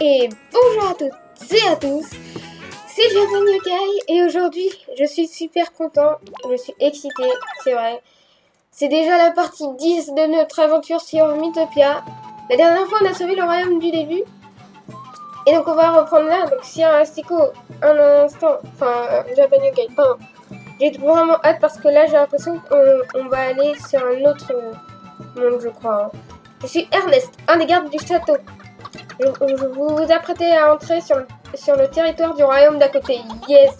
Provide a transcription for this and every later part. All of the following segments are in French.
Et bonjour à toutes et à tous, c'est Giovanni Yokai et aujourd'hui je suis super content, je suis excitée, c'est vrai. C'est déjà la partie 10 de notre aventure sur Mythopia. La dernière fois on a sauvé le royaume du début. Et donc on va reprendre là, donc si un Astico, un instant, enfin Giovanni Yokai, pardon. J'ai vraiment hâte parce que là j'ai l'impression qu'on va aller sur un autre monde je crois. Je suis Ernest, un des gardes du château. Vous vous apprêtez à entrer sur le territoire du royaume d'à côté. Yes.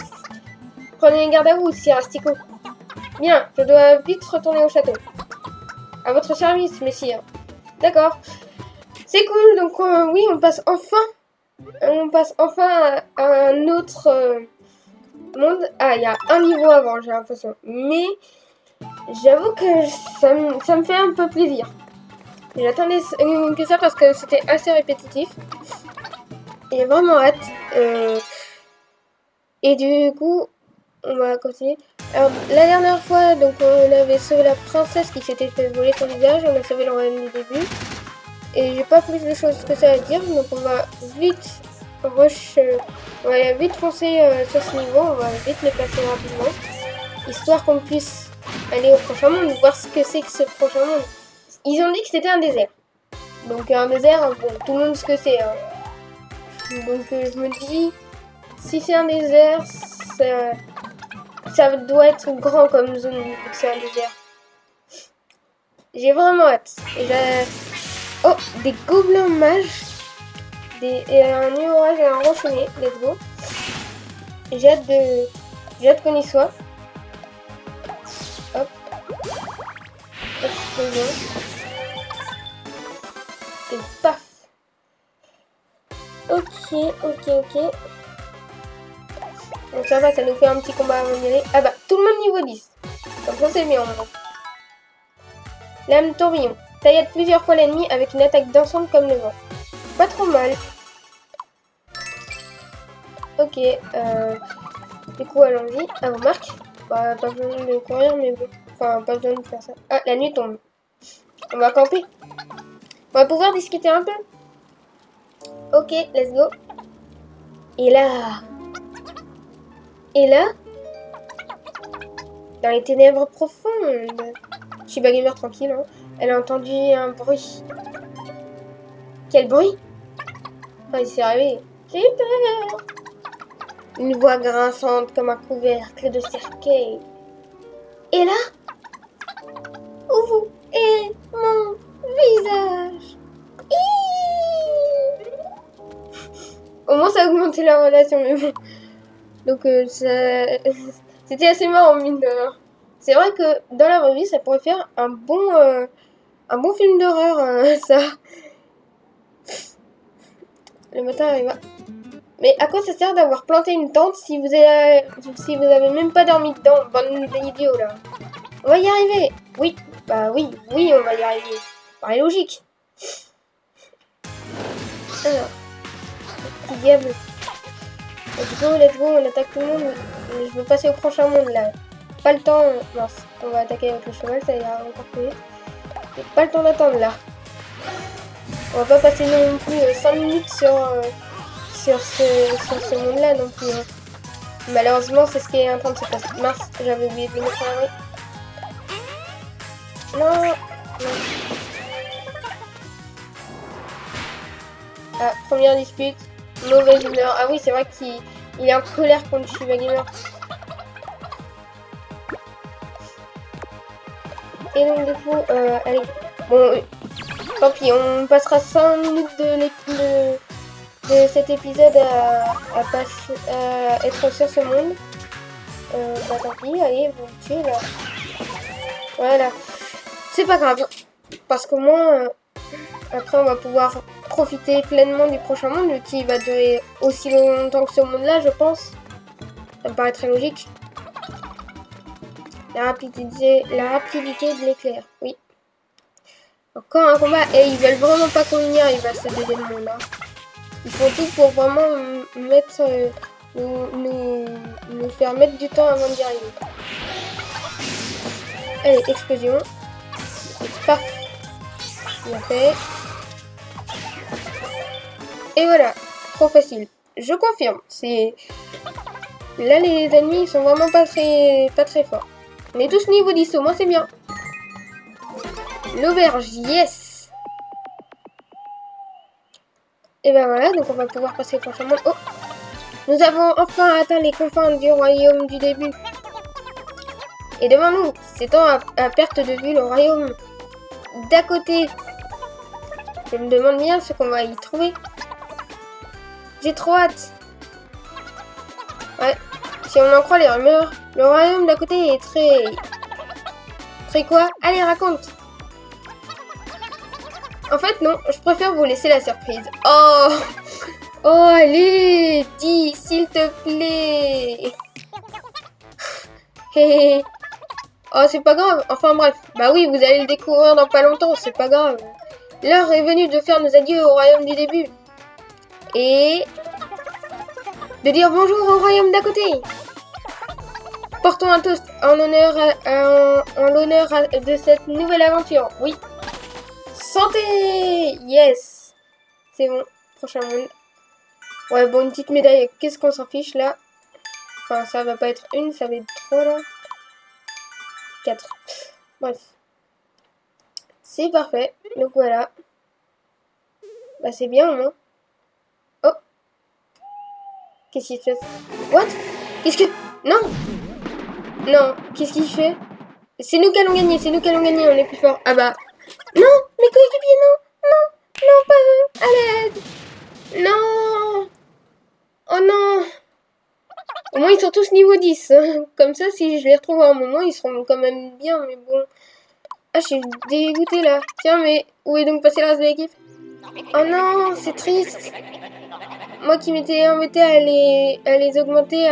Prenez garde à vous, Sir Astico. Bien, je dois vite retourner au château. À votre service, messire. D'accord. C'est cool, donc oui, on passe enfin à un autre monde. Ah, il y a un niveau avant, j'ai l'impression. Mais j'avoue que ça me fait un peu plaisir. J'attendais que ça parce que c'était assez répétitif. J'ai vraiment hâte. Et du coup, on va continuer. Alors, la dernière fois, donc on avait sauvé la princesse qui s'était fait voler son visage. On a sauvé le royaume du début. Et j'ai pas plus de choses que ça à dire. Donc on va vite foncer sur ce niveau. On va vite les passer rapidement. Histoire qu'on puisse aller au prochain monde, voir ce que c'est que ce prochain monde. Ils ont dit que c'était un désert. Donc un désert, bon, tout le monde sait ce que c'est. Hein. Donc je me dis, si c'est un désert, ça doit être grand comme zone, vu que c'est un désert. J'ai vraiment hâte. Oh, des gobelins mages. Un nuage et un rochonnet. Let's go. J'ai hâte qu'on y soit. Hop. Explosion. Et paf. Ok. Donc ça va, ça nous fait un petit combat avant d'y aller. Ah bah, tout le monde niveau 10. Comme ça, c'est bien. Lame tourbillon. Taillade plusieurs fois l'ennemi avec une attaque dansante comme le vent. Pas trop mal. Ok. Du coup, allons-y. À vos marques. Bah, pas besoin de courir, mais bon. Enfin, pas besoin de faire ça. Ah, la nuit tombe. On va camper. On va pouvoir discuter un peu. Ok, let's go. Et là, dans les ténèbres profondes, Shiba Gamer tranquille, hein, elle a entendu un bruit. Quel bruit? Oh, il s'est réveillé. J'ai peur. Une voix grinçante comme un couvercle de cercueil. Et là, où est mon visage? Au moins ça a augmenté la relation, mais bon. Donc c'était assez marrant, mine de rien. C'est vrai que dans la vraie vie, ça pourrait faire un bon film d'horreur, ça. Le matin arriva. Mais à quoi ça sert d'avoir planté une tente si vous avez même pas dormi dedans, bande d'idiots là? On va y arriver. Oui, bah oui, on va y arriver. Ça paraît logique. Alors, petit diable. Let's go, on attaque tout le monde. Je veux passer au prochain monde là. Pas le temps. Mince, on va attaquer avec le cheval, ça ira encore plus vite. J'ai pas le temps d'attendre là. On va pas passer non plus 5 minutes sur ce monde là non plus. Hein. Malheureusement, c'est ce qui est en train de se passer. Mince, j'avais oublié de le mettre à l'abri. Non. Ah, première dispute. Mauvaise humeur. Ah oui, c'est vrai qu'il est en colère contre Shiba Gamer. Et donc du coup, allez. Bon, tant pis, on passera 5 minutes de cet épisode à être sur ce monde. Bah tant pis, allez, vous me tuez là. Voilà. C'est pas grave. Parce qu'au moins, après on va pouvoir profiter pleinement du prochain monde qui va durer aussi longtemps que ce monde-là, je pense. Ça me paraît très logique. La rapidité de l'éclair, oui. Encore un combat, et ils veulent vraiment pas qu'on y arrive à ce deuxième monde là. Ils font tout pour vraiment nous faire mettre du temps avant d'y arriver. Allez, explosion. Paf. Bien fait. Et voilà. trop facile. Je confirme. Là, les ennemis, ils sont vraiment pas très forts. On est tous niveau 10, au moins c'est bien. L'auberge, yes. Et ben voilà, donc on va pouvoir passer au prochain monde. Oh, nous avons enfin atteint les confins du royaume du début. Et devant nous, s'étend à perte de vue le royaume d'à côté. Je me demande bien ce qu'on va y trouver. J'ai trop hâte. Ouais, si on en croit les rumeurs, le royaume d'à côté est très... Très quoi? Allez, raconte. En fait, non, je préfère vous laisser la surprise. Oh! Oh, allez! Dis, s'il te plaît! Hé oh, c'est pas grave. Enfin bref. Bah oui, vous allez le découvrir dans pas longtemps, c'est pas grave. L'heure est venue de faire nos adieux au royaume du début. Et... de dire bonjour au royaume d'à côté. Portons un toast en l'honneur de cette nouvelle aventure. Oui. Santé! Yes! C'est bon. Prochain monde. Ouais, bon, une petite médaille. Qu'est-ce qu'on s'en fiche, là? Enfin, ça va pas être une, ça va être 3, là. 4. Bref. C'est parfait. Donc, voilà. Bah, c'est bien, au moins. Oh! Qu'est-ce qu'il se passe? What? Qu'est-ce que... Non! Non, qu'est-ce qu'il fait? C'est nous qui allons gagner, on est plus fort. Ah bah... Non, mes coéquipiers, non, pas eux, à l'aide. Non. Oh non. Au moins, ils sont tous niveau 10. Comme ça, si je les retrouve à un moment, ils seront quand même bien, mais bon. Ah, je suis dégoûtée, là. Tiens, mais où est donc passé le reste de l'équipe? Oh non, c'est triste. Moi qui m'étais embêtée à les augmenter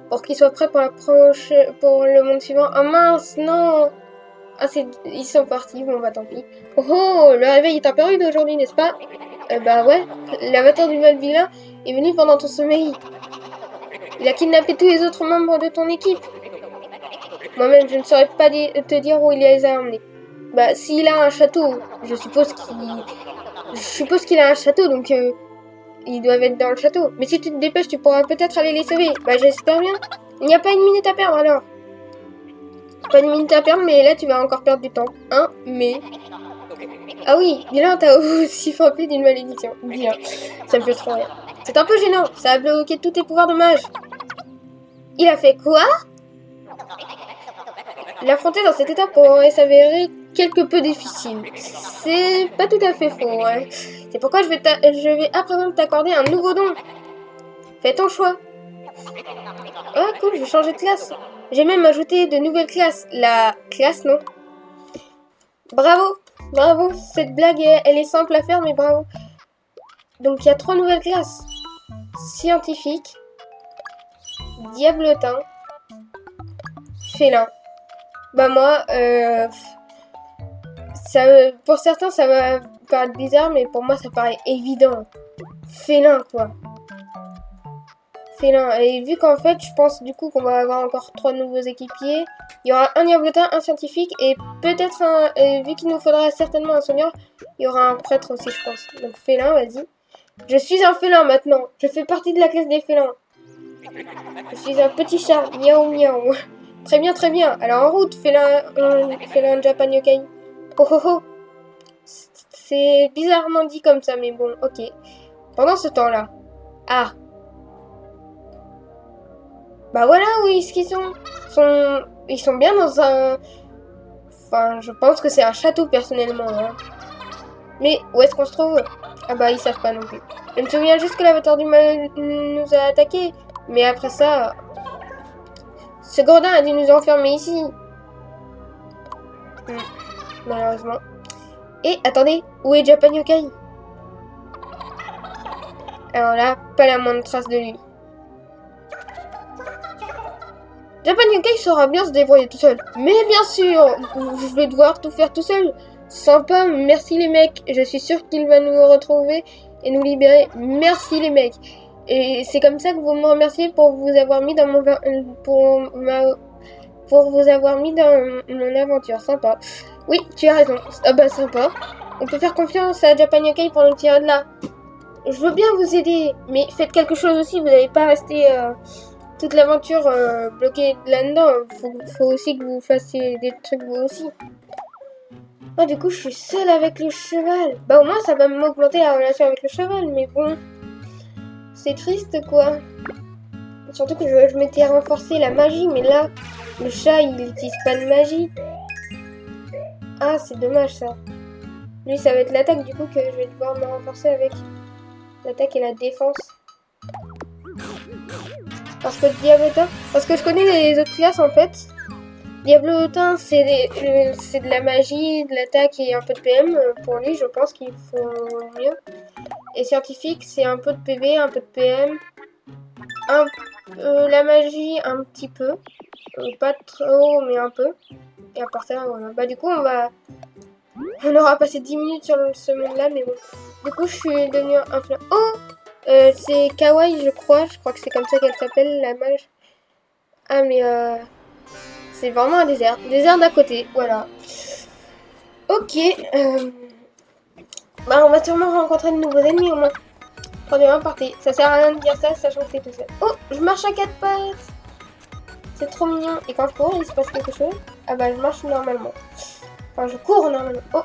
pour qu'ils soient prêts pour pour le monde suivant. Oh mince, non. Ah, ils sont partis, bon bah tant pis. Oh oh, le réveil est un peu rude aujourd'hui, n'est-ce pas? Bah ouais, l'avatar du mal vilain est venu pendant ton sommeil. Il a kidnappé tous les autres membres de ton équipe. Moi-même, je ne saurais pas te dire où il les a emmenés. Bah, s'il a un château, je suppose qu'il a un château, donc ils doivent être dans le château. Mais si tu te dépêches, tu pourras peut-être aller les sauver. Bah, j'espère bien. Il n'y a pas une minute à perdre alors. Pas une minute à perdre, mais là tu vas encore perdre du temps. Hein, mais... Ah oui, Vilain, t'as aussi frappé d'une malédiction. Bien, ça me fait trop rire. C'est un peu gênant, ça a bloqué tous tes pouvoirs de mage. Il a fait quoi? L'affronter dans cet état pourrait s'avérer quelque peu difficile. C'est pas tout à fait faux, ouais. C'est pourquoi je vais à présent t'accorder un nouveau don. Fais ton choix. Ah cool, je vais changer de classe. J'ai même ajouté de nouvelles classes. La classe, non? Bravo, bravo. Cette blague, elle est simple à faire, mais bravo. Donc, il y a 3 nouvelles classes. Scientifique, diablotin, félin. Bah moi, pour certains, ça va paraître bizarre, mais pour moi, ça paraît évident. Félin, quoi. Félin. Et vu qu'en fait, je pense du coup qu'on va avoir encore 3 nouveaux équipiers. Il y aura un diablotin, un scientifique et peut-être vu qu'il nous faudra certainement un soigneur, il y aura un prêtre aussi, je pense. Donc félin, vas-y. Je suis un félin maintenant. Je fais partie de la classe des félins. Je suis un petit chat. Miaou miaou. Très bien, très bien. Alors en route, félin Japan Yokai. Oh oh oh. C'est bizarrement dit comme ça, mais bon, ok. Pendant ce temps-là. Ah. Bah voilà où est-ce qu'ils sont. Ils sont bien dans un... Enfin, je pense que c'est un château personnellement. Hein. Mais où est-ce qu'on se trouve? Ah bah ils savent pas non plus. Je me souviens juste que l'avatar du mal nous a attaqués. Mais après ça... Ce gredin a dû nous enfermer ici. Malheureusement. Et attendez, où est Japan Yokai? Alors là, pas la moindre trace de lui. Japan Yokai saura bien se débrouiller tout seul. Mais bien sûr, je vais devoir tout faire tout seul. Sympa, merci les mecs. Je suis sûre qu'il va nous retrouver et nous libérer. Merci les mecs. Et c'est comme ça que vous me remerciez pour vous avoir mis dans pour vous avoir mis dans mon aventure. Sympa. Oui, tu as raison. Ah bah sympa. On peut faire confiance à Japan Yokai pour nous tirer de là. je veux bien vous aider, mais faites quelque chose aussi. Vous n'allez pas rester toute l'aventure bloquée là-dedans. Faut aussi que vous fassiez des trucs vous aussi. Oh, du coup, je suis seule avec le cheval. Bah, au moins, ça va m'augmenter la relation avec le cheval, mais bon. C'est triste, quoi. Surtout que je m'étais renforcé la magie, mais là, le chat, il n'utilise pas de magie. Ah, c'est dommage, ça. Lui, ça va être l'attaque, du coup, que je vais devoir me renforcer avec. L'attaque et la défense. Parce que Diablotin... Parce que je connais les autres classes, en fait. Diablotin, c'est de la magie, de l'attaque et un peu de PM. Pour lui, je pense qu'il faut mieux. Et scientifique, c'est un peu de PV, un peu de PM. La magie, un petit peu. Pas trop, mais un peu. Et à part ça, voilà. Bah, du coup, on aura passé 10 minutes sur ce monde-là, mais bon. Du coup, je suis devenue un flamme. Oh, c'est Kawaii, je crois. Je crois que c'est comme ça qu'elle s'appelle, la mage. Ah, mais c'est vraiment un désert. Désert d'à côté, voilà. Ok. Bah, on va sûrement rencontrer de nouveaux ennemis au moins. 3, 2, 1, partez. Ça sert à rien de dire ça, sachant que t'es tout seul. Oh, je marche à 4 pattes. C'est trop mignon. Et quand je cours, il se passe quelque chose. Ah bah, je marche normalement. Enfin, je cours normalement. Oh,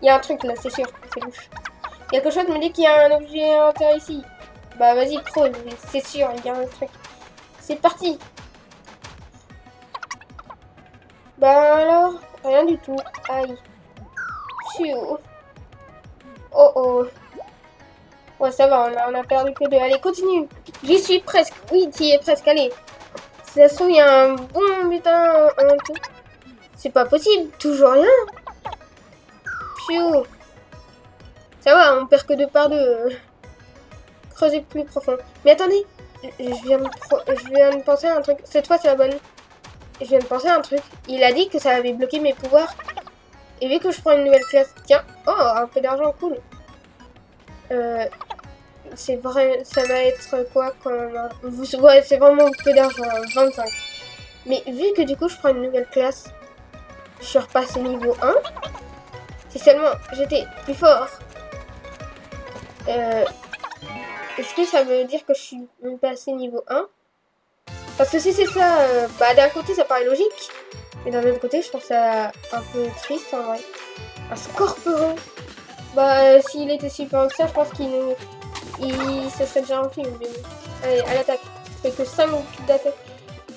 il y a un truc là, c'est sûr. C'est louche. Quelque chose me dit qu'il y a un objet à l'intérieur ici. Bah, vas-y, creuse. C'est sûr, il y a un truc. C'est parti. Bah alors, rien du tout. Aïe. Pfiou. Oh oh. Ouais, ça va, on a perdu que 2. Allez, continue. J'y suis presque. Oui, t'y es presque. Allez. Si ça se trouve, il y a un bon butin en tout. C'est pas possible. Toujours rien. Pfiou. Ça va, on perd que 2 par 2. Creuser plus profond. Mais attendez. Je viens de penser à un truc. Cette fois, c'est la bonne. Je viens de penser à un truc. Il a dit que ça avait bloqué mes pouvoirs. Et vu que je prends une nouvelle classe... Tiens. Oh, un peu d'argent, cool. C'est vrai, ça va être quoi quand même, hein. Ouais, c'est vraiment peu d'argent, 25. Mais vu que du coup je prends une nouvelle classe, je suis repassé niveau 1. Si seulement j'étais plus fort. Est-ce que ça veut dire que je suis passé niveau 1? Parce que si c'est ça, bah d'un côté ça paraît logique. Mais d'un autre côté je trouve ça un peu triste en vrai. Un scorpion. Bah s'il était si fort que ça, je pense qu'il se serait déjà enfui. Allez, à l'attaque. Fait que 5 d'attaque.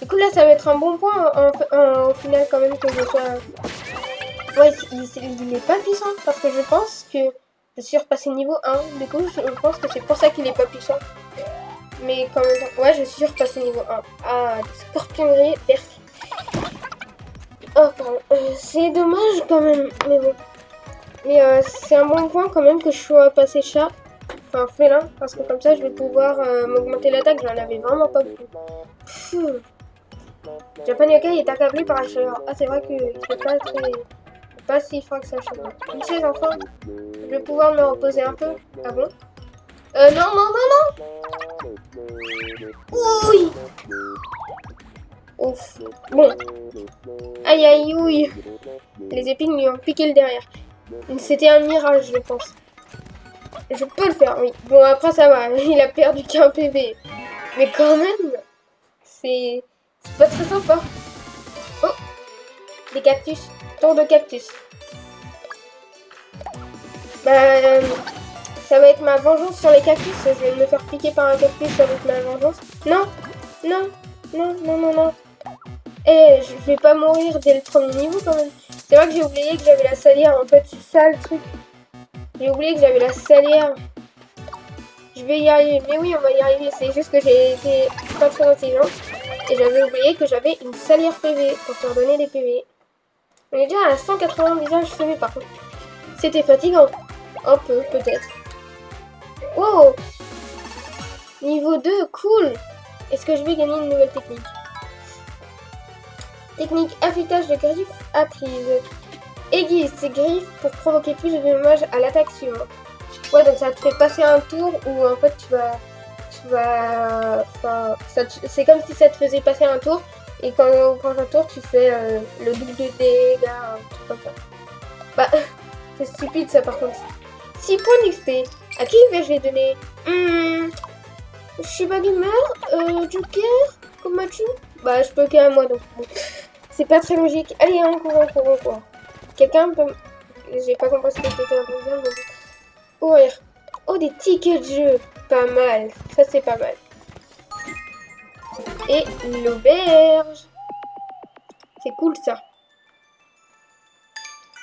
Du coup, là, ça va être un bon point au final, quand même, que je sois. Ouais, il est pas puissant. Parce que je pense que je suis repassé niveau 1. Du coup, je pense que c'est pour ça qu'il est pas puissant. Mais quand même, ouais, je suis repassé niveau 1. Ah, scorpionnerie, berk. Oh, pardon. C'est dommage quand même. Mais bon. Mais c'est un bon point quand même que je sois passé chat. Enfin, félin, parce que comme ça, je vais pouvoir m'augmenter l'attaque. J'en avais vraiment pas beaucoup. Japan Yokai est accablé par la chaleur. Ah, c'est vrai qu'il pas si froid que ça, chez moi. Ces enfants, je vais pouvoir me reposer un peu. Ah bon? Non, non, non, non! Oui! Ouf. Bon. Aïe, aïe, ouille. Les épines lui ont piqué le derrière. C'était un mirage, je pense. Je peux le faire, oui. Bon, après, ça va. Il a perdu qu'un PV. Mais quand même, c'est pas très sympa. Oh, des cactus. Tour de cactus. Bah, ça va être ma vengeance sur les cactus. Je vais me faire piquer par un cactus avec ma vengeance. Non, non, non, non, non, non. Eh, je vais pas mourir dès le premier niveau quand même. C'est vrai que j'ai oublié que j'avais la salière. En fait, c'est ça le truc. J'ai oublié que j'avais la salière. Je vais y arriver. Mais oui, on va y arriver. C'est juste que j'ai été pas très intelligent. Et j'avais oublié que j'avais une salière PV pour te redonner des PV. On est déjà à 180 visages PV par contre. C'était fatigant. Un peu, peut-être. Wow! Niveau 2, cool! Est-ce que je vais gagner une nouvelle technique? Technique affûtage de griffes apprise. Aiguise ses griffes pour provoquer plus de dommages à l'attaque suivante. Ouais, donc ça te fait passer un tour où en fait tu vas, enfin, c'est comme si ça te faisait passer un tour et quand un tour tu fais le double de dégâts, un truc comme ça. Bah, c'est stupide ça par contre. 6 points d'XP. À qui vais-je les donner? Je suis pas gamer, Joker, Komachu. Bah, je peux qu'à moi, donc bon. C'est pas très logique. Allez, on court. Quelqu'un peut... J'ai pas compris ce que c'était un peu bien, mais... Ouvrir. Oh, des tickets de jeu. Pas mal. Ça, c'est pas mal. Et l'auberge. C'est cool, ça.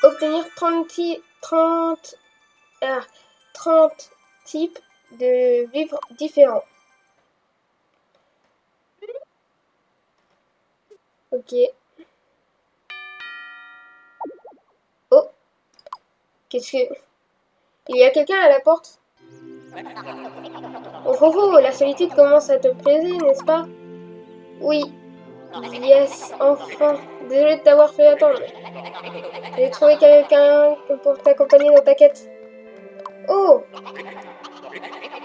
Obtenir 30 types de vivres différents. Ok. Oh. Qu'est-ce que... Il y a quelqu'un à la porte? Oh, la solitude commence à te plaiser, n'est-ce pas? Oui. Yes, enfin. Désolée de t'avoir fait attendre. J'ai trouvé quelqu'un pour t'accompagner dans ta quête. Oh!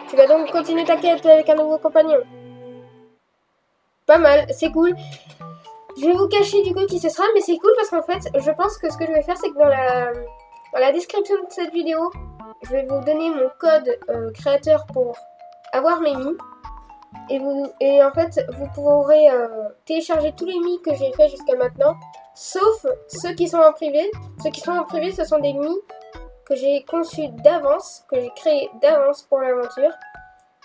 Tu vas donc continuer ta quête avec un nouveau compagnon. Pas mal, c'est cool. Je vais vous cacher du coup qui ce sera, mais c'est cool parce qu'en fait, je pense que ce que je vais faire, c'est que dans la description de cette vidéo, je vais vous donner mon code créateur pour avoir mes mis. Et en fait, vous pourrez télécharger tous les mis que j'ai fait jusqu'à maintenant, sauf ceux qui sont en privé. Ceux qui sont en privé, ce sont des mis que j'ai conçus d'avance, que j'ai créés d'avance pour l'aventure.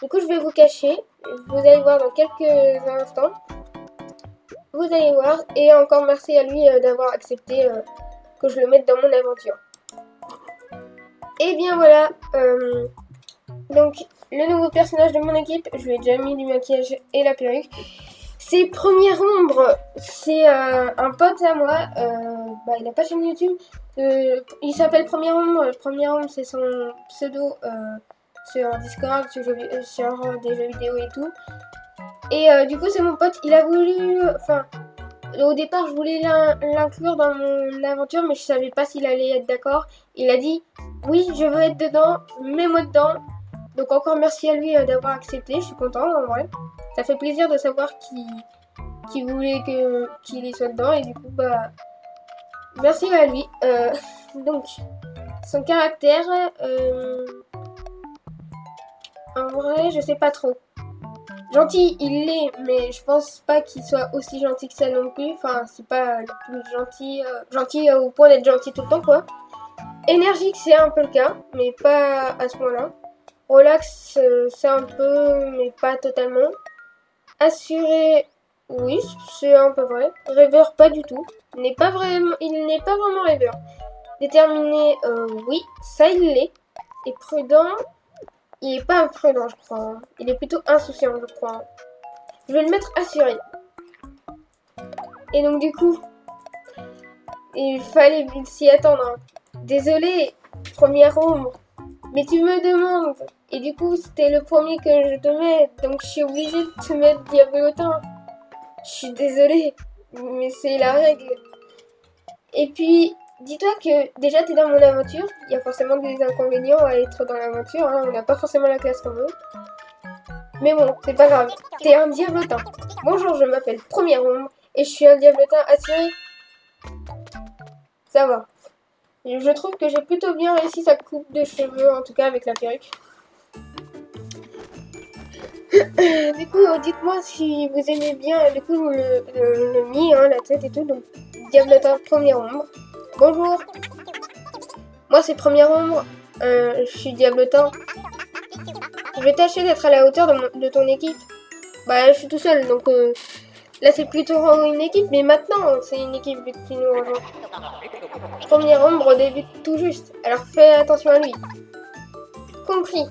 Du coup, je vais vous cacher. Vous allez voir dans quelques instants. Vous allez voir. Et encore merci à lui d'avoir accepté que je le mette dans mon aventure. Et bien voilà. Donc, le nouveau personnage de mon équipe, je lui ai déjà mis du maquillage et la perruque. C'est Première Ombre, c'est un pote à moi, il n'a pas de chaîne YouTube, il s'appelle Première Ombre. Première Ombre, c'est son pseudo sur Discord, sur des jeux vidéo et tout. Et du coup, c'est mon pote, il a voulu, au départ, je voulais l'inclure dans mon aventure, mais je savais pas s'il allait être d'accord. Il a dit, oui, je veux être dedans, mets-moi dedans. Donc encore merci à lui d'avoir accepté, je suis contente en vrai. Ça fait plaisir de savoir qu'il voulait qu'il y soit dedans et du coup bah merci à lui. Donc son caractère, en vrai je sais pas trop. Gentil il l'est, mais je pense pas qu'il soit aussi gentil que ça non plus. Enfin c'est pas le plus gentil au point d'être gentil tout le temps quoi. Énergique c'est un peu le cas, mais pas à ce point-là. Relax, c'est un peu, mais pas totalement. Assuré, oui, c'est un peu vrai. Rêveur, pas du tout. Il n'est pas vraiment rêveur. Déterminé, oui, ça il l'est. Et prudent, il est pas imprudent, je crois. Il est plutôt insouciant, je crois. Je vais le mettre assuré. Et donc du coup, il fallait s'y attendre. Désolé, Première Ombre. Mais tu me demandes. Et du coup, c'était le premier que je te mets. Donc, je suis obligée de te mettre Diablotin. Je suis désolée. Mais c'est la règle. Et puis, dis-toi que déjà, t'es dans mon aventure. Il y a forcément des inconvénients à être dans l'aventure. Hein. On n'a pas forcément la classe qu'on veut. Mais bon, c'est pas grave. T'es un Diablotin. Bonjour, je m'appelle Première Ombre. Et je suis un Diablotin assuré. Ça va. Je trouve que j'ai plutôt bien réussi sa coupe de cheveux, en tout cas avec la perruque. Du coup, dites-moi si vous aimez bien du coup le mi, hein, la tête et tout. Donc, Diablotin Première Ombre. Bonjour. Moi, c'est Première Ombre. Je suis Diablotin. Je vais tâcher d'être à la hauteur de ton équipe. Bah, je suis tout seul, donc là, c'est plutôt une équipe, mais maintenant, c'est une équipe qui nous rejoint. Première Ombre débute tout juste, alors fais attention à lui. Compris.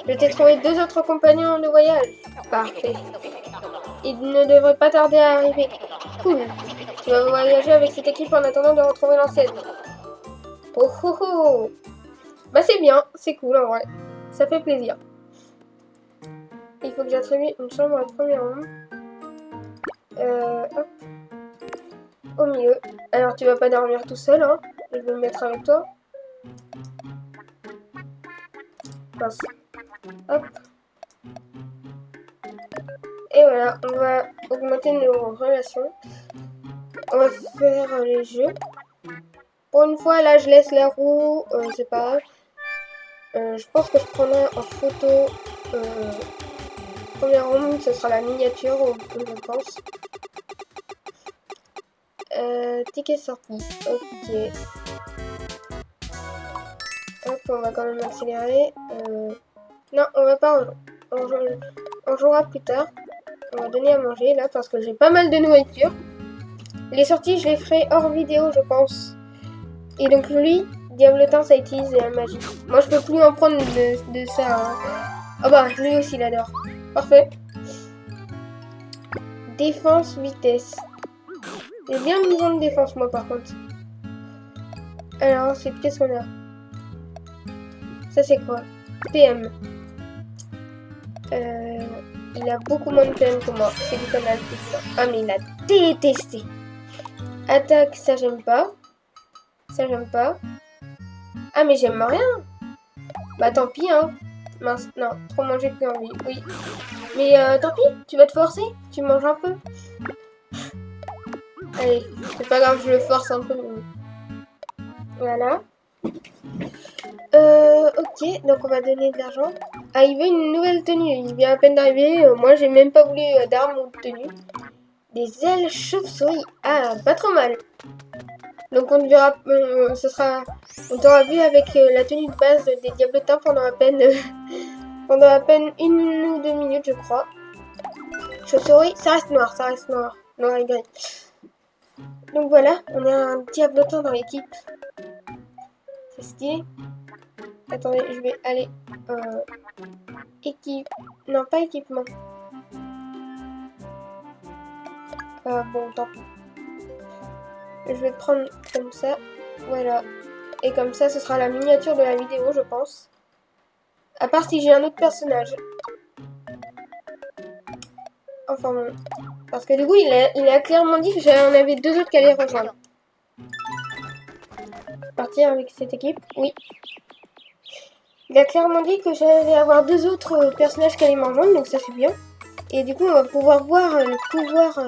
Je t'ai trouvé 2 autres compagnons de voyage. Parfait. Ils ne devraient pas tarder à arriver. Cool. Tu vas voyager avec cette équipe en attendant de retrouver l'ancienne. Oh oh oh. Bah c'est bien, c'est cool en vrai. Ça fait plaisir. Il faut que j'attribue une chambre à Première Ombre. Hop. Au milieu. Alors tu vas pas dormir tout seul, hein. Je vais me mettre avec toi. Mince. Hop. Et voilà, on va augmenter nos relations. On va faire les jeux. Pour une fois, là, je laisse la roue. C'est pas grave. Je pense que je prendrai en photo. Première room, ce sera la miniature, je pense. Ticket sorti. Ok. Hop, on va quand même accélérer. Non, on va pas. On jouera plus tard. On va donner à manger là parce que j'ai pas mal de nourriture. Les sorties, je les ferai hors vidéo, je pense. Et donc lui, Diablotin, ça utilise la magie. Moi, je peux plus en prendre de ça. Hein. Ah bah, lui aussi, il adore. Parfait. Défense, vitesse. J'ai bien besoin de défense, moi, par contre. Alors, ensuite, qu'est-ce qu'on a? Ça, c'est quoi? PM. Il a beaucoup moins de PM que moi. C'est lui qu'on a le plus de temps. Ah, mais il a détesté. Attaque, ça, j'aime pas. Ça, j'aime pas. Ah, mais j'aime rien. Bah, tant pis, hein. Mince, non, trop manger, plus envie. Oui. Mais tant pis, tu vas te forcer. Tu manges un peu. Allez, c'est pas grave, je le force un peu. Voilà. Ok, donc on va donner de l'argent. Ah, il veut une nouvelle tenue. Il vient à peine d'arriver. Moi, j'ai même pas voulu d'armes ou de tenue. Des ailes chauve-souris. Ah, pas trop mal. Donc on verra, on t'aura vu avec la tenue de base des Diablotins pendant à peine 1 ou 2 minutes, je crois. Chauve-souris, ça reste noir, noir et gris. Donc voilà, on a un Diablotin dans l'équipe. C'est stylé. Attendez, je vais aller non, pas équipement. Bon, tant pis. Je vais prendre comme ça. Voilà. Et comme ça, ce sera la miniature de la vidéo, je pense. À part si j'ai un autre personnage. Enfin bon. Parce que du coup, il a clairement dit que j'en avais 2 autres qui allaient rejoindre. Partir avec cette équipe? Oui. Il a clairement dit que j'allais avoir 2 autres personnages qui allaient me rejoindre, donc ça c'est bien. Et du coup, on va pouvoir voir le pouvoir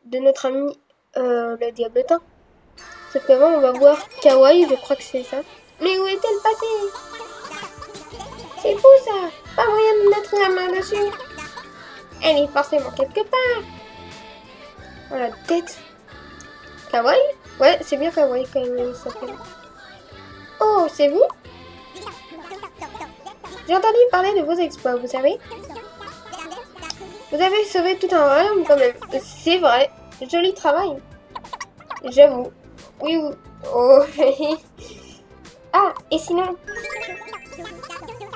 de notre ami le Diablotin. Sauf qu'avant, on va voir Kawaii, je crois que c'est ça. Mais où est-elle passée? C'est fou ça! Pas moyen de mettre la main dessus. Elle est forcément quelque part. Oh la tête. Kawaii? Ouais, c'est bien Kawaii quand même, il s'appelle. Oh, c'est vous? J'ai entendu parler de vos exploits, vous savez? Vous avez sauvé tout un royaume quand même. C'est vrai. Joli travail. J'avoue. Oui, oui. Oh. Ah, et sinon,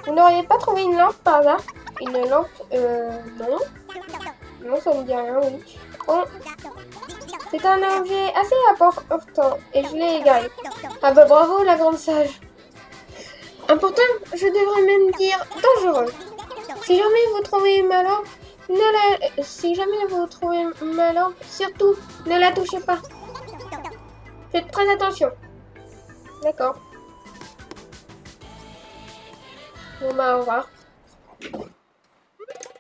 vous n'auriez pas trouvé une lampe par hasard? Une lampe, non. Non, ça me dit rien, oui. Bon. C'est un objet assez important et je l'ai égaré. Ah bah bravo, la grande sage. Important, je devrais même dire dangereux. Si jamais vous trouvez ma lampe, surtout, ne la touchez pas. Faites très attention. D'accord. Bon bah au revoir.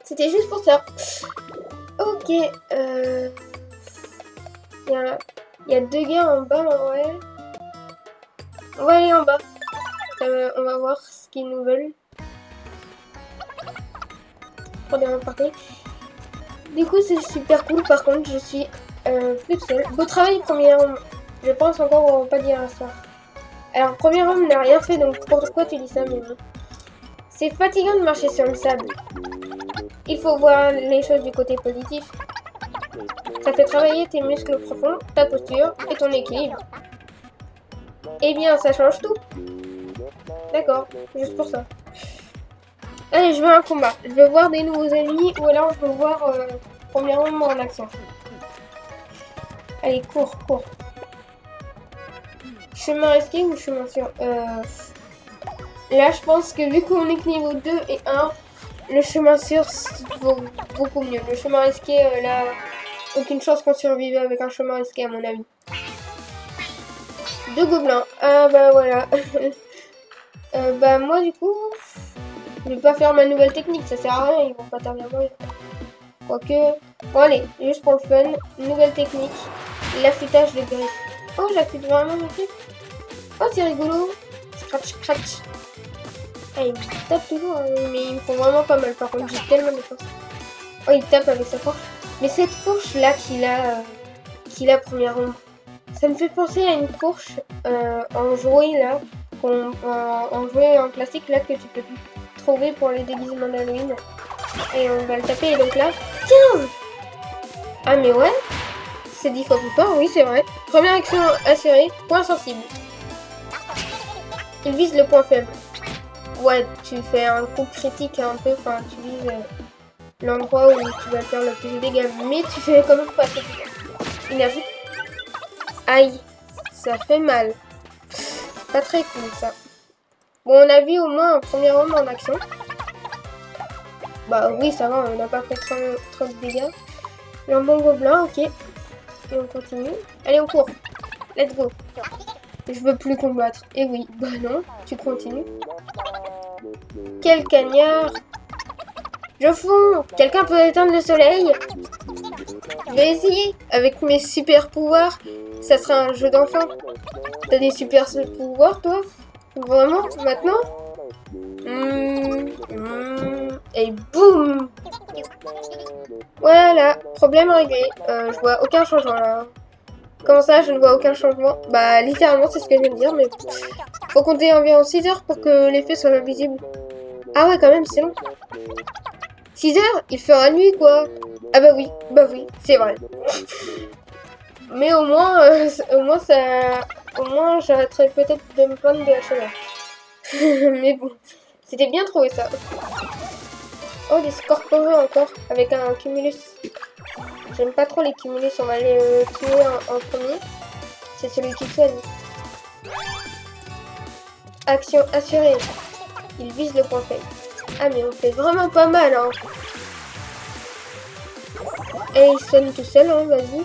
C'était juste pour ça. Ok. Il y a 2 gars en bas en vrai. On va aller en bas. On va voir ce qu'ils nous veulent. Première partie. Du coup, c'est super cool. Par contre, je suis plus seule. Beau travail, premier homme. Je pense encore, on va pas dire ça. Alors, premier homme n'a rien fait, donc pourquoi tu dis ça, mais bon. C'est fatigant de marcher sur le sable. Il faut voir les choses du côté positif. Ça fait travailler tes muscles profonds, ta posture et ton équilibre. Eh bien, ça change tout. D'accord, juste pour ça. Allez, je veux un combat. Je veux voir des nouveaux ennemis ou alors je veux voir premièrement en action. Allez, cours. Chemin risqué ou chemin sûr? Là, je pense que vu qu'on est que niveau 2 et 1, le chemin sûr vaut beaucoup mieux. Le chemin risqué, là, aucune chance qu'on survive avec un chemin risqué à mon avis. 2 gobelins. Ah bah voilà. Bah moi du coup, je vais pas faire ma nouvelle technique, ça sert à rien, ils vont pas t'arriver. Quoique, bon allez, juste pour le fun, nouvelle technique, l'affûtage de griffes. Oh, j'affûte vraiment mes griffes. Oh, c'est rigolo. Scratch. Ah, il me tape toujours, hein, mais ils me font vraiment pas mal. Par contre, j'ai tellement de force. Oh, il tape avec sa fourche. Mais cette fourche-là qu'il a première ombre, ça me fait penser à une fourche en jouet, là, en jouet en classique, là, que tu peux trouver pour les déguisements d'Halloween. Et on va le taper, et donc là, 15! Ah, mais ouais, c'est 10 fois plus fort, oui, c'est vrai. Première action assurée, point sensible. Il vise le point faible. Ouais, tu fais un coup critique un peu, enfin, tu vises l'endroit où tu vas faire le plus de dégâts, mais tu fais quand même pas assez de dégâts. Énergie. Aïe, ça fait mal. Pas très cool, ça. Bon, on a vu au moins un premier homme en action. Bah oui, ça va, on n'a pas fait trop de dégâts. Jambon gobelin, ok. Et on continue. Allez, on court. Let's go. Je veux plus combattre. Et oui, bah non, tu continues. Quel cagnard. Je fonds. Quelqu'un peut éteindre le soleil? Je vais essayer. Avec mes super pouvoirs, ça sera un jeu d'enfant. T'as des super pouvoirs, toi? Vraiment? Maintenant? Et boum! Voilà, problème réglé. Je vois aucun changement là. Comment ça, je ne vois aucun changement? Bah, littéralement, c'est ce que je viens de dire, mais faut compter environ 6 heures pour que l'effet soit visible. Ah ouais, quand même, c'est long. 6 heures? Il fera nuit, quoi. Ah bah oui, c'est vrai. Mais au moins j'arrêterai peut-être de me plaindre de la chaleur. Mais bon, c'était bien trouvé ça. Oh, des scorporeux encore, avec un cumulus. J'aime pas trop les cumulus, on va les tuer en premier. C'est celui qui soigne. Action assurée. Il vise le point faible. Ah mais on fait vraiment pas mal, hein. Et il soigne tout seul, hein, vas-y.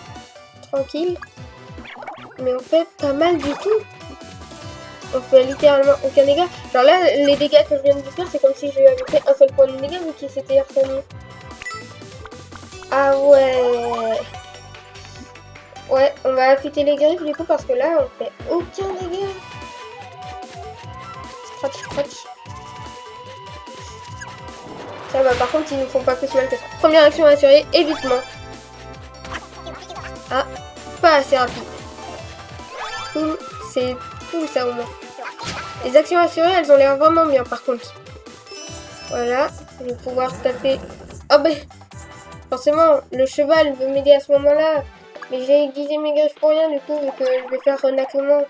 Tranquille. Mais on fait pas mal du tout. On fait littéralement aucun dégât. Genre là, les dégâts que je viens de vous faire, c'est comme si je lui avais fait un seul point de dégâts vu qu'il s'était resoigné. Ah ouais. Ouais, on va affûter les griffes du coup parce que là, on fait aucun dégât. Scratch, scratch. Ça va, par contre, ils ne font pas plus mal que ça. Première action assurée, évitement. Ah, pas assez rapide. Cool, c'est cool ça au moins. Les actions assurées, elles ont l'air vraiment bien par contre. Voilà, je vais pouvoir taper. Oh ben, forcément, le cheval veut m'aider à ce moment-là. Mais j'ai aiguisé mes griffes pour rien du coup, vu que je vais faire renaclement.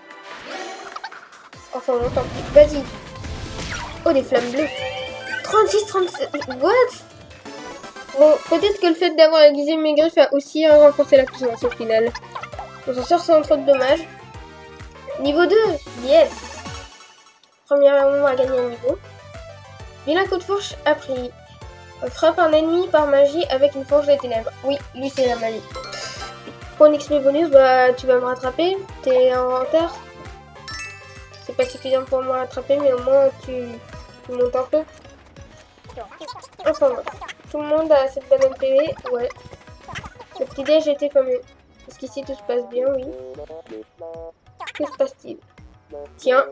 Enfin bon, tant pis. Vas-y. Oh, des flammes bleues. 36, 37. What? Bon, peut-être que le fait d'avoir aiguisé mes griffes a aussi renforcé la puissance au final. On s'en sort sans trop de dommages. Niveau 2, yes. Premièrement, à gagner un niveau. Vilain coup de fourche appris. Frappe un ennemi par magie avec une fourche des ténèbres. Oui, lui c'est la magie. Pour un XP bonus, bah tu vas me rattraper. T'es en inventaire. C'est pas suffisant pour me rattraper, mais au moins tu montes un peu. Enfin bon. Tout le monde a cette banane PV, ouais. Le petit déj était fameux. Est-ce qu'ici tout se passe bien? Oui. Que se passe-t-il? Tiens.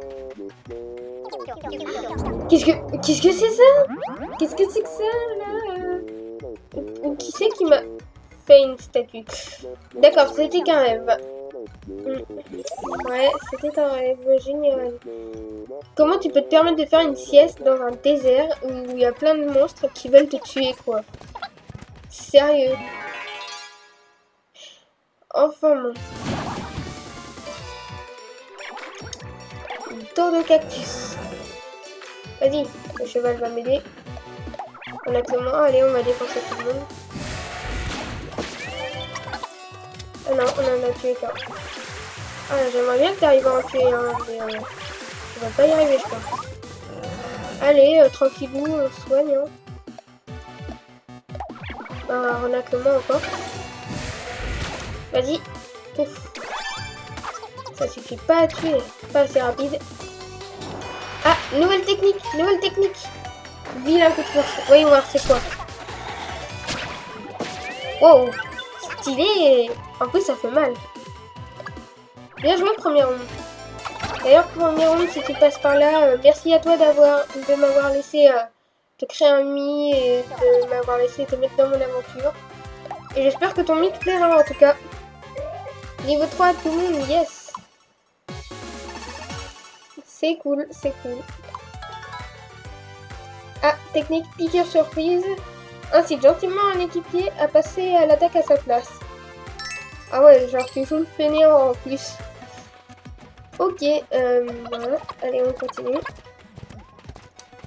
Qu'est-ce que c'est ça? Qu'est-ce que c'est que ça là? Qui c'est qui m'a fait une statue? D'accord, c'était qu'un rêve. Ouais, c'était un rêve génial. Comment tu peux te permettre de faire une sieste dans un désert où il y a plein de monstres qui veulent te tuer, quoi? Sérieux? Enfin bon. Une tour de cactus. Vas-y, le cheval va m'aider. On a que moi, allez, on va défoncer tout le monde. Ah non, on en a tué qu'un. Ah, j'aimerais bien que tu arrives à en tuer un, mais tu vas pas y arriver, je crois. Allez, tranquillou, on se soigne. Hein. Renaclement encore. Vas-y. Ouf. Ça suffit pas à tuer. Pas assez rapide. Ah, nouvelle technique. Nouvelle technique. Vilain coup de fourche. Voyons voir c'est quoi. Wow. Stylé. En plus, ça fait mal. Bien joué, premier round. D'ailleurs, pour Miron, si tu passes par là, merci à toi de m'avoir laissé te créer un Mi et de m'avoir laissé te mettre dans mon aventure. Et j'espère que ton Mi te plaira en tout cas. Niveau 3, tout le monde, yes. C'est cool, c'est cool. Ah, technique piqûre surprise. Incite gentiment un équipier à passer à l'attaque à sa place. Ah ouais, genre tu joues le fainéant en plus. Ok, voilà. Allez, on continue.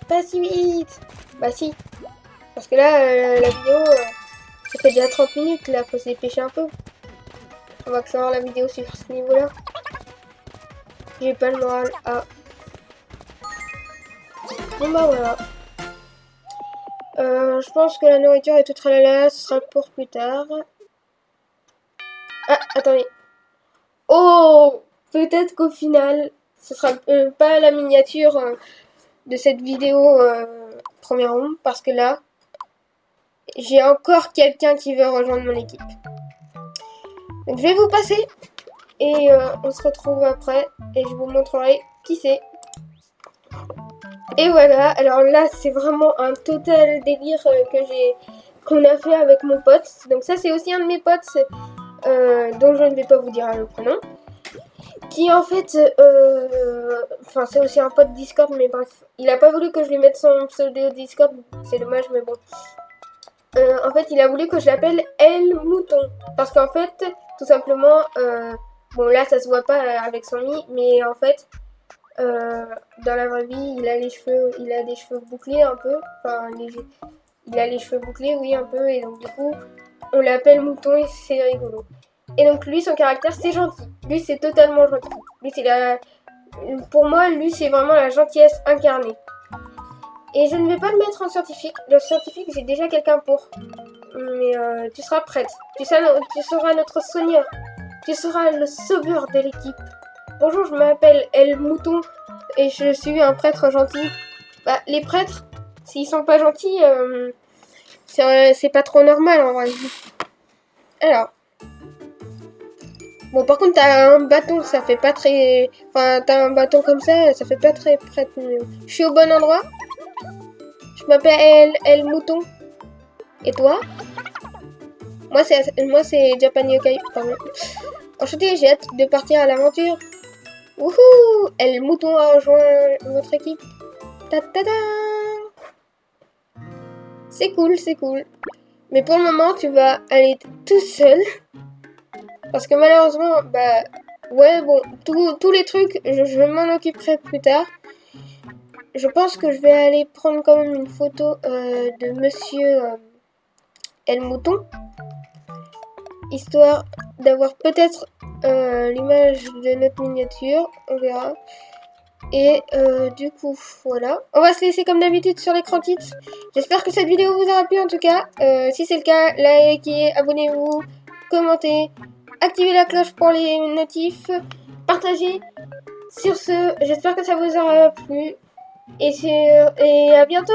Pas si vite. Bah si. Parce que là, la vidéo, ça fait déjà 30 minutes, là, faut se dépêcher un peu. On va clore la vidéo sur ce niveau-là. J'ai pas le moral. Ah. Bon bah voilà. Je pense que la nourriture et tout tralala, ce sera pour plus tard. Ah, attendez. Oh! Peut-être qu'au final, ce sera pas la miniature de cette vidéo première ronde, parce que là, j'ai encore quelqu'un qui veut rejoindre mon équipe. Donc je vais vous passer, et on se retrouve après, et je vous montrerai qui c'est. Et voilà, alors là, c'est vraiment un total délire qu'on a fait avec mon pote. Donc ça, c'est aussi un de mes potes, dont je ne vais pas vous dire le prénom. Qui en fait, enfin c'est aussi un pote Discord, mais bref, il a pas voulu que je lui mette son pseudo Discord, c'est dommage, mais bon. En fait, il a voulu que je l'appelle El Mouton, parce qu'en fait, tout simplement, bon là ça se voit pas avec son mi, mais en fait, dans la vraie vie, il a des cheveux bouclés un peu, enfin il a les cheveux bouclés, oui un peu, et donc du coup, on l'appelle Mouton et c'est rigolo. Et donc lui, son caractère, c'est gentil. Lui, c'est totalement gentil. Lui, pour moi, lui, c'est vraiment la gentillesse incarnée. Et je ne vais pas le mettre en scientifique. Le scientifique, j'ai déjà quelqu'un pour. Mais tu seras prête. Tu seras notre soigneur. Tu seras le sauveur de l'équipe. Bonjour, je m'appelle El Mouton et je suis un prêtre gentil. Bah, les prêtres, s'ils sont pas gentils, c'est pas trop normal en vrai. Alors. Bon, par contre, t'as un bâton, ça fait pas très... Enfin, t'as un bâton comme ça fait pas très prête. Je suis au bon endroit. Je m'appelle El Mouton. Et toi? Moi, c'est Japan Yokai, pardon. Enchanté, j'ai hâte de partir à l'aventure. Wouhou! El Mouton a rejoint votre équipe. Ta-ta-da! C'est cool, c'est cool. Mais pour le moment, tu vas aller tout seul. Parce que malheureusement, bah, ouais, bon, tous les trucs, je m'en occuperai plus tard. Je pense que je vais aller prendre quand même une photo de Monsieur El Mouton. Histoire d'avoir peut-être l'image de notre miniature, on verra. Et du coup, voilà. On va se laisser comme d'habitude sur l'écran titre. J'espère que cette vidéo vous aura plu en tout cas. Si c'est le cas, likez, abonnez-vous, commentez. Activez la cloche pour les notifs, partagez. Sur ce, j'espère que ça vous aura plu. Et à bientôt!